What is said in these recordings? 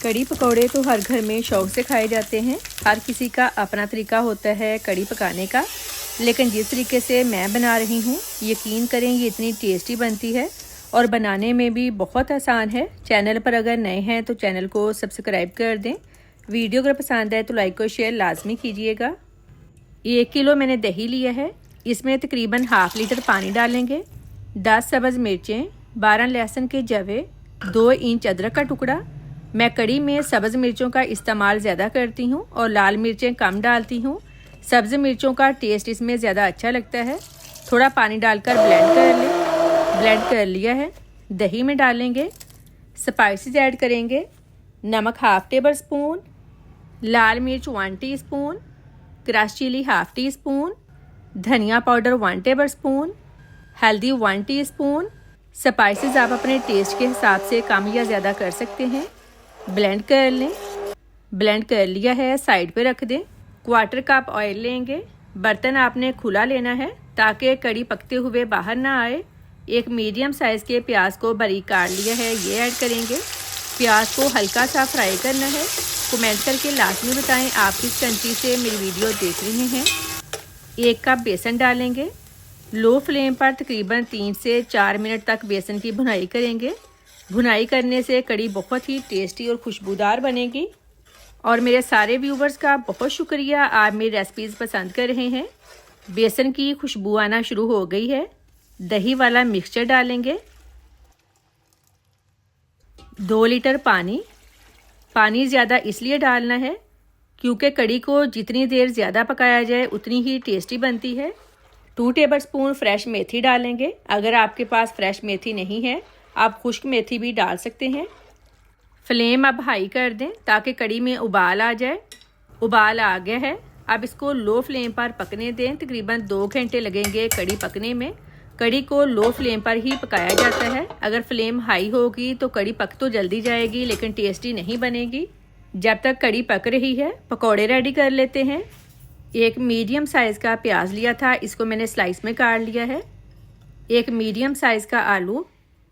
कड़ी पकौड़े तो हर घर में शौक़ से खाए जाते हैं। हर किसी का अपना तरीका होता है कड़ी पकाने का, लेकिन जिस तरीके से मैं बना रही हूँ, यकीन करें ये इतनी टेस्टी बनती है और बनाने में भी बहुत आसान है। चैनल पर अगर नए हैं तो चैनल को सब्सक्राइब कर दें। वीडियो अगर पसंद आए तो लाइक और शेयर लाजमी कीजिएगा। 1 किलो मैंने दही लिया है, इसमें तकरीबन ½ लीटर पानी डालेंगे। 10 सब्ज़ मिर्चें, 12 लहसुन के जवे, 2 इंच अदरक का टुकड़ा। मैं कड़ी में सब्ज़ मिर्चों का इस्तेमाल ज़्यादा करती हूँ और लाल मिर्चें कम डालती हूँ। सब्ज़ मिर्चों का टेस्ट इसमें ज़्यादा अच्छा लगता है। थोड़ा पानी डालकर ब्लेंड कर लें। ब्लेंड कर लिया है। दही में डालेंगे, स्पाइसेस ऐड करेंगे। नमक ½ टेबल स्पून, लाल मिर्च 1 टीस्पून, क्रश चिली ½ टीस्पून, धनिया पाउडर 1 टेबल स्पून, हल्दी 1 टीस्पून। स्पाइसेस आप अपने टेस्ट के हिसाब से कम या ज़्यादा कर सकते हैं। ब्लेंड कर लें। ब्लेंड कर लिया है, साइड पे रख दें। 1/4 कप ऑयल लेंगे। बर्तन आपने खुला लेना है ताकि कड़ी पकते हुए बाहर ना आए। एक मीडियम साइज़ के प्याज को बारीक काट लिया है, ये ऐड करेंगे। प्याज को हल्का सा फ्राई करना है। कमेंट करके लाजमी बताएं आप किस कंट्री से मेरी वीडियो देख रहे हैं। 1 कप बेसन डालेंगे। लो फ्लेम पर तकरीबन 3 से 4 मिनट तक बेसन की भुनाई करेंगे। भुनाई करने से कड़ी बहुत ही टेस्टी और खुशबूदार बनेगी। और मेरे सारे व्यूवर्स का बहुत शुक्रिया, आप मेरी रेसिपीज़ पसंद कर रहे हैं। बेसन की खुशबू आना शुरू हो गई है। दही वाला मिक्सचर डालेंगे। 2 लीटर पानी। पानी ज़्यादा इसलिए डालना है क्योंकि कड़ी को जितनी देर ज़्यादा पकाया जाए उतनी ही टेस्टी बनती है। 2 टेबल स्पून फ्रेश मेथी डालेंगे। अगर आपके पास फ्रेश मेथी नहीं है, आप खुश्क मेथी भी डाल सकते हैं। फ्लेम अब हाई कर दें ताकि कड़ी में उबाल आ जाए। उबाल आ गया है, अब इसको लो फ्लेम पर पकने दें। तकरीबन 2 घंटे लगेंगे कड़ी पकने में। कड़ी को लो फ्लेम पर ही पकाया जाता है। अगर फ्लेम हाई होगी तो कड़ी पक तो जल्दी जाएगी लेकिन टेस्टी नहीं बनेगी। जब तक कड़ी पक रही है, पकौड़े रेडी कर लेते हैं। एक मीडियम साइज़ का प्याज लिया था, इसको मैंने स्लाइस में काट लिया है। एक मीडियम साइज़ का आलू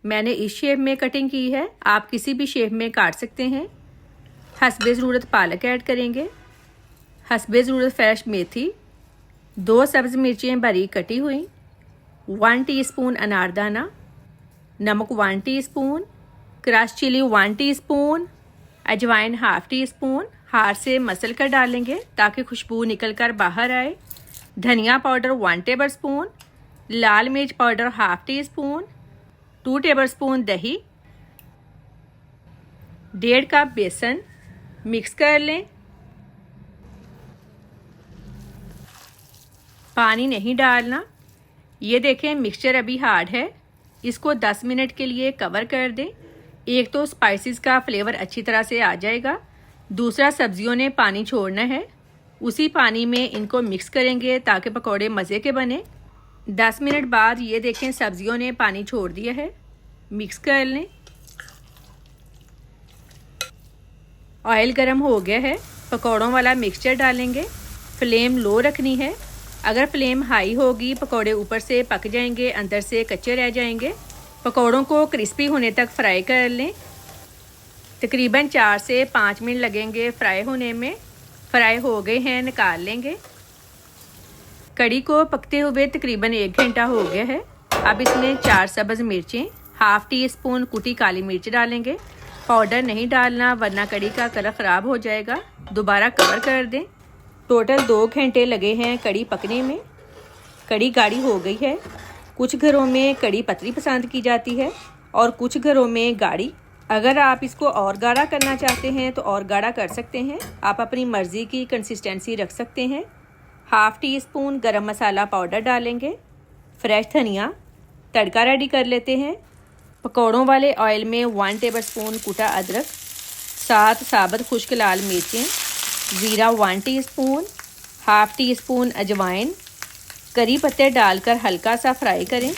मैंने इस शेप में कटिंग की है, आप किसी भी शेप में काट सकते हैं। हस्बे ज़रूरत पालक ऐड करेंगे। हस्बे ज़रूरत फ्रेश मेथी। 2 सब्ज़ मिर्चें बारीक कटी हुई। 1 टीस्पून अनारदाना। नमक 1 टीस्पून। Crush chilli 1 teaspoon. अजवाइन ½ टीस्पून। हाथ से मसल कर डालेंगे ताकि खुशबू निकल कर बाहर आए। धनिया पाउडर 1 टेबल स्पून। लाल मिर्च पाउडर ½ टीस्पून। 2 टेबल स्पून दही। 1.5 कप बेसन। मिक्स कर लें। पानी नहीं डालना। ये देखें मिक्सचर अभी हार्ड है, इसको 10 मिनट के लिए कवर कर दें। एक तो स्पाइसेस का फ्लेवर अच्छी तरह से आ जाएगा, दूसरा सब्जियों ने पानी छोड़ना है। उसी पानी में इनको मिक्स करेंगे ताकि पकौड़े मज़े के बने। 10 मिनट बाद ये देखें सब्जियों ने पानी छोड़ दिया है। मिक्स कर लें। ऑयल गरम हो गया है, पकौड़ों वाला मिक्सचर डालेंगे। फ्लेम लो रखनी है। अगर फ्लेम हाई होगी पकौड़े ऊपर से पक जाएंगे, अंदर से कच्चे रह जाएंगे। पकौड़ों को क्रिस्पी होने तक फ्राई कर लें। तकरीबन 4 से 5 मिनट लगेंगे फ्राई होने में। फ्राई हो गए हैं, निकाल लेंगे। कड़ी को पकते हुए तकरीबन 1 घंटा हो गया है। अब इसमें 4 सब्ज़ मिर्चें, ½ टीस्पून कुटी काली मिर्च डालेंगे। पाउडर नहीं डालना वरना कड़ी का कलर ख़राब हो जाएगा। दोबारा कवर कर दें। टोटल 2 घंटे लगे हैं कड़ी पकने में। कड़ी गाढ़ी हो गई है। कुछ घरों में कड़ी पतली पसंद की जाती है और कुछ घरों में गाढ़ी। अगर आप इसको और गाढ़ा करना चाहते हैं तो और गाढ़ा कर सकते हैं। आप अपनी मर्ज़ी की कंसिस्टेंसी रख सकते हैं। ½ टीस्पून गरम मसाला पाउडर डालेंगे। फ्रेश धनिया। तड़का रेडी कर लेते हैं। पकौड़ों वाले ऑयल में 1 टेबल स्पून कुटा अदरक, 7 साबुत खुश्क लाल मिर्चें, ज़ीरा 1 टीस्पून, ½ टीस्पून अजवाइन, करी पत्ते डालकर हल्का सा फ्राई करें।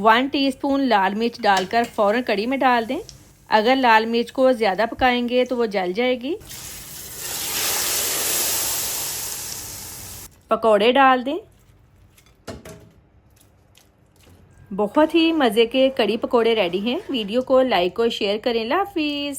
1 टीस्पून लाल मिर्च डालकर फ़ौरन कड़ी में डाल दें। अगर लाल मिर्च को ज़्यादा पकाएंगे तो वो जल जाएगी। पकौड़े डाल दें। बहुत ही मज़े के कड़ी पकोड़े रेडी हैं। वीडियो को लाइक और शेयर करें। अल्लाह हाफिज़।